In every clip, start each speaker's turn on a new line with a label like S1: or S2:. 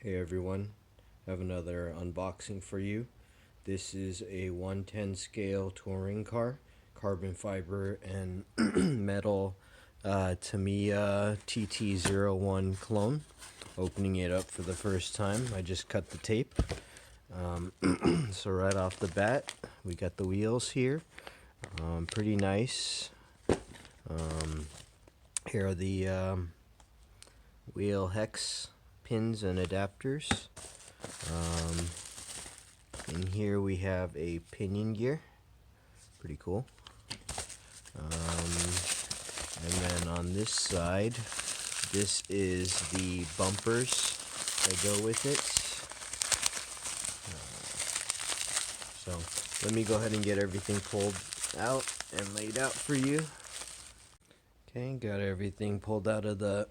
S1: Hey everyone, I have another unboxing for you. This is a 110 scale touring car, carbon fiber and metal Tamiya TT-01 clone. Opening it up for the first time. I just cut the tape. So right off the bat, we got the wheels here. Pretty nice. Here are the wheel hex pins and adapters. In here we have a pinion gear, pretty cool. And then on this side, this is the bumpers that go with it. So let me go ahead and get everything pulled out and laid out for you. Okay, got everything pulled out of the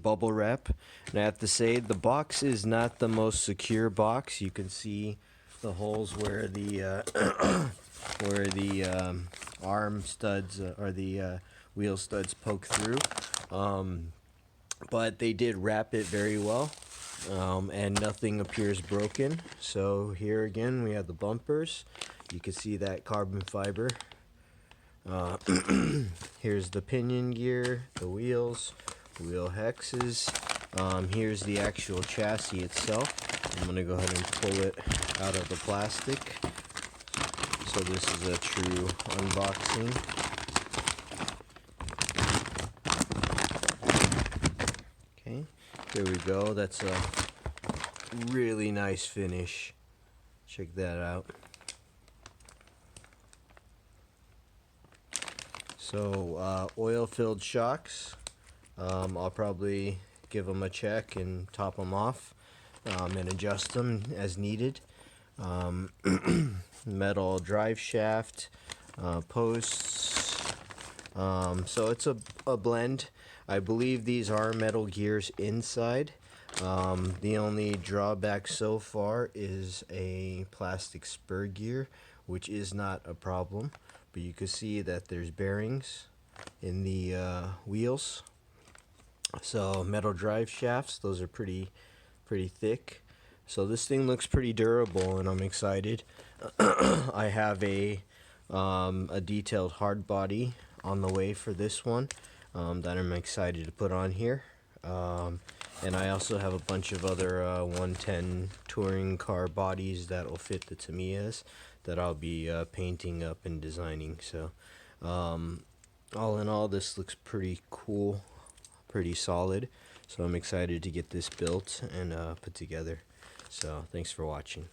S1: bubble wrap, and I have to say the box is not the most secure box. You can see the holes where the arm studs or the wheel studs poke through, but they did wrap it very well, and nothing appears broken. So here again we have the bumpers. You can see that carbon fiber. Here's the pinion gear, the wheels, wheel hexes. Here's the actual chassis itself. I'm going to go ahead and pull it out of the plastic. So this is a true unboxing. Okay, there we go. That's a really nice finish. Check that out. So oil-filled shocks. I'll probably give them a check and top them off and adjust them as needed. Metal drive shaft, posts. So it's a blend. I believe these are metal gears inside. The only drawback so far is a plastic spur gear, which is not a problem. But you can see that there's bearings in the wheels. So metal drive shafts, those are pretty thick. So this thing looks pretty durable, and I'm excited. I have a detailed hard body on the way for this one that I'm excited to put on here. And I also have a bunch of other 110 touring car bodies that will fit the Tamiyas that I'll be painting up and designing. So all in all, this looks pretty cool, pretty solid. So I'm excited to get this built and put together. So thanks for watching.